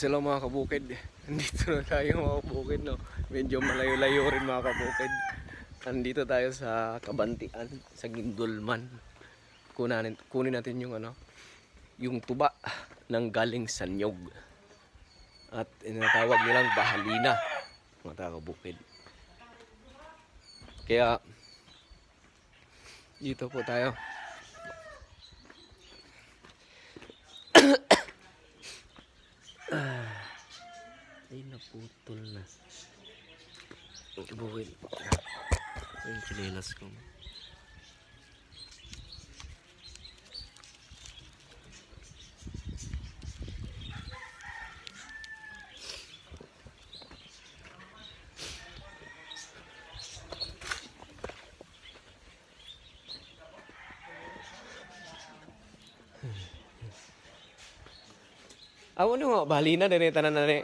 Hello mga kabukid, nandito na tayo mga kabukid, no? Medyo malayo-layo rin mga kabukid. Nandito tayo sa Kabantian, sa Gindulman. Kunin natin yung yung tuba ng galing sa niyog. At inatawag nilang bahalina, mga kabukid. Kaya dito po tayo. Ay, naputol na. Bukid. Yung chinelas ko. Awan mo, bahalina din tanan na ni.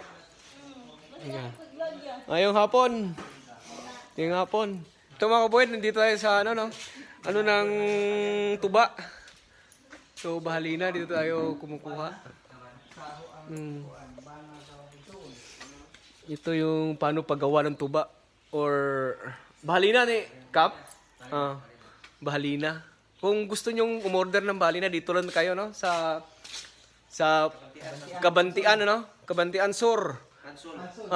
Ayong hapon. Yung hapon. Ito mga kabukid, nandito tayo sa no? Ano ng tuba. So bahalina, dito tayo kumukuha. Ito yung paano paggawa ng tuba. Or bahalina ni Kap. Bahalina. Kung gusto nyong umorder ng bahalina, dito lang kayo, no? Sa Kabantian, Kabantian Sur.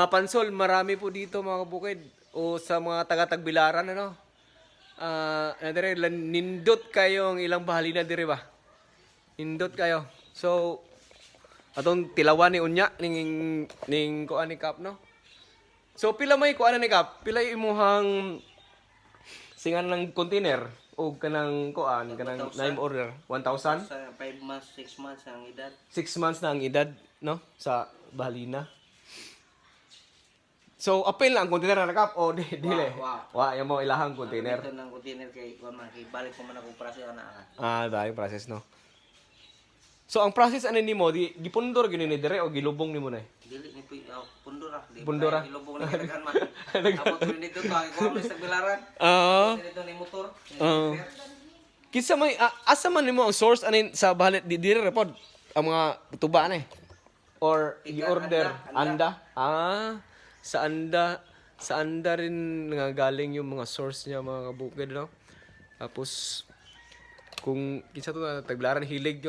Pansol, marami po dito mga kabukid. O sa mga taga-Tagbilaran, nindot kayo ang ilang bahalina diri ba? Nindot kayo. So, atong tilawan ni Unya, ning kuan ni Kap, no? So, pila may kuan ni Kap? Pila imuhang singan ng container? O kanang kuan, kanang name order? 1,000? 5 months, 6 months ang edad. 6 months na ang edad, no? Sa bahalina. So, apil na ang container na Kap? O, dili. Wa, yung mo ilahang container. Ito ng container kay balik ko man ako para sa ana. Dahil process, no? So, ang process ano ni mo, gipundor gini ni dire o gilubong ni mo na? Dili ni pundura. Pundura. Ilubong ni kanagan man. Tapos dito to ako mo sa bilaran. Dito ni motor. Kinsa may asa man nimo ang source anin sa bahalit di dire repod ang mga tuba na or i-order anda. Sa anda rin nangagaling yung mga source niya mga kabukid, no? Tapos kung kinsa to Tagbilaran hilig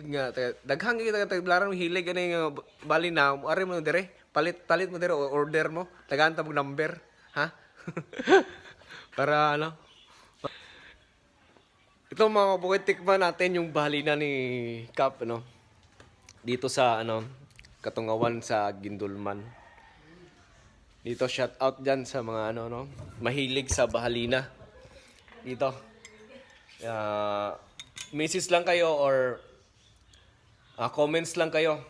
nga daghang kita Tagbilaran hilig ani nga bali na ari mo dire palit mo dire order mo tagaan ta mo number ha. Para ito mga kabukid, tikman natin yung bahalina ni Kap, dito sa Katungawan sa Gindulman. Dito shout out diyan sa mga mahilig sa bahalina. Dito. Message lang kayo or comments lang kayo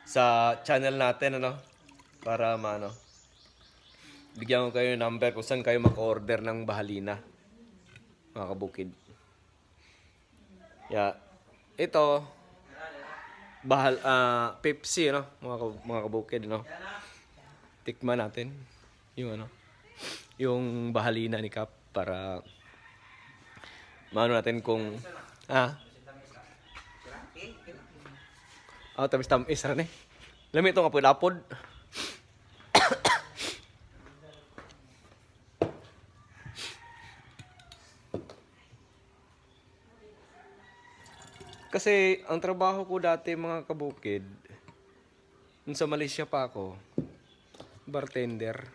sa channel natin para bigyan ko kayo ng number kung saan kayo maka-order ng bahalina mga kabukid. Ito Pepsi mga kabukid, tikman natin yung bahalina ni Kap para maano natin kung tamis ra ni. Lami ito nga pud-apod. Kasi ang trabaho ko dati mga kabukid, sa Malaysia pa ako, bartender.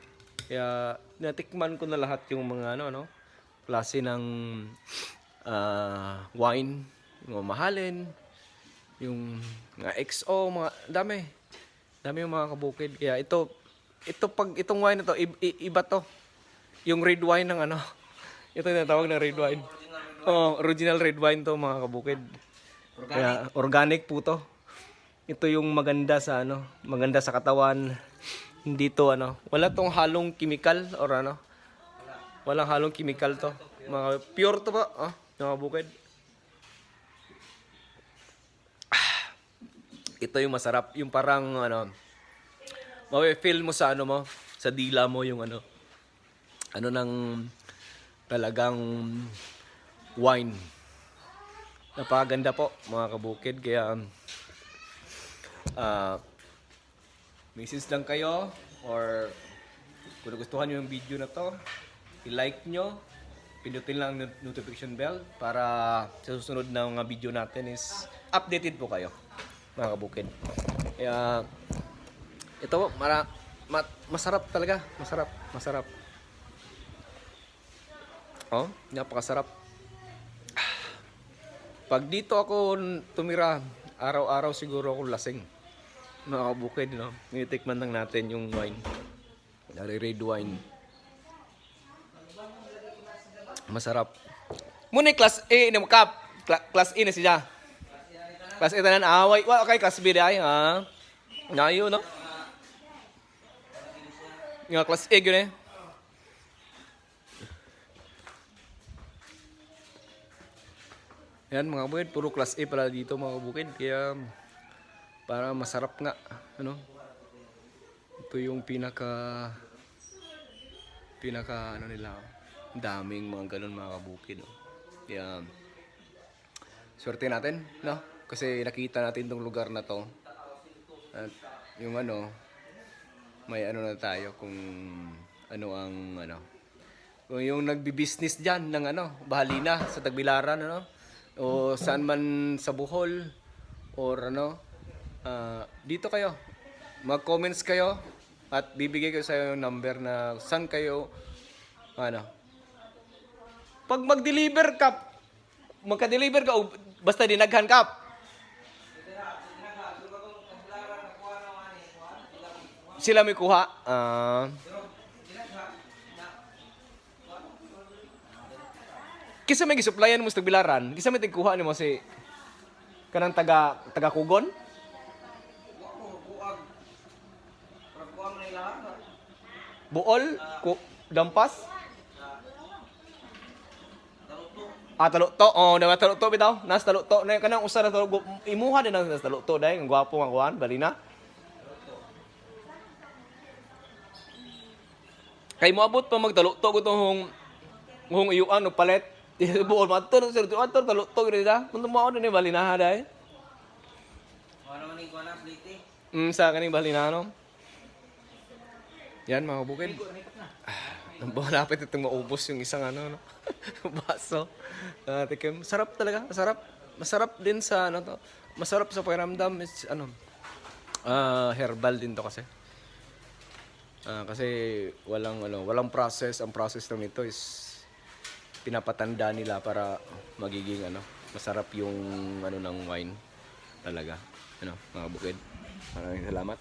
Kaya natikman ko na lahat yung mga klase ng wine, yung mahalin, yung mga XO, mga dami yung mga kabukid. Kaya itong wine na to, iba to. Yung red wine ng ito yung tawag na red wine. Original red wine to mga kabukid. Kaya organic po to. Ito yung maganda sa maganda sa katawan. Hindi to wala tong halong chemical or walang halong chemical to. Mga pure to ba? Mga bukid. Ito yung masarap, yung parang mafe-feel mo sa mo, sa dila mo yung ng talagang wine. Napakaganda po mga kabukid, kaya message lang kayo or kung nagustuhan nyo yung video na to, i-like nyo, pindutin lang ang notification bell para sa susunod na mga video natin is updated po kayo, mga kabukid. Kaya ito po, masarap talaga, masarap. Oh, napakasarap. Pag dito ako tumira, araw-araw siguro ako lasing. Mga kabukid, no? Nitikman lang natin yung wine. Dari red wine. Masarap. Muna class A na makap. Class A na siya. Class A tanan away. Wa okay class B ay ha. Ngayo no. Nga class A gyud eh. Yan mga kabukid, puro class A pala dito mga kabukid. Kaya para masarap nga, ano? Ito yung pinaka ano nila. Daming mga ganun mga kabukid. No? Kaya swerte natin, no? Kasi nakita natin tong lugar na to. At yung ano, may ano na tayo kung ano ang ano. Kung yung nagbi-business diyan ng ano, Bahalina sa Tagbilaran ano o saan man sa Bohol or ano, dito kayo. Mag-comments kayo at bibigay ko sa inyo yung number na saan kayo ano. Pag mag-deliver ka, magka-deliver ka o basta dinaghan ka. Sila may kuha. Kisa may gisupplyan mo sa Tagbilaran, kisa may tigkuha ni mo si kanang taga Kugon? Buol? Dampas? Talukto. Oh, dapat talukto bitaw. Nas talukto na kanang usa na talukto. Imuha din ang talukto dai, ang gwapo nga kuan, balina. Kay moabot pa magtalukto gutong hung iyuan og palet. Buol matur sir atur talukto gid da. Kun mo ni balina dai. Ano man ni kuana pliti? Sa kaning balina no. Yan mga bukid. Malapit itong maubos yung isang ano, no? Baso. Tikim. Sarap talaga. Masarap. Masarap din sa ano to. Masarap sa pakiramdam is ano. Herbal din to kasi. Kasi walang process. Ang process lang nito is pinapatanda nila para magiging ano, masarap yung ano ng wine talaga. Ano, mga bukid. Maraming salamat.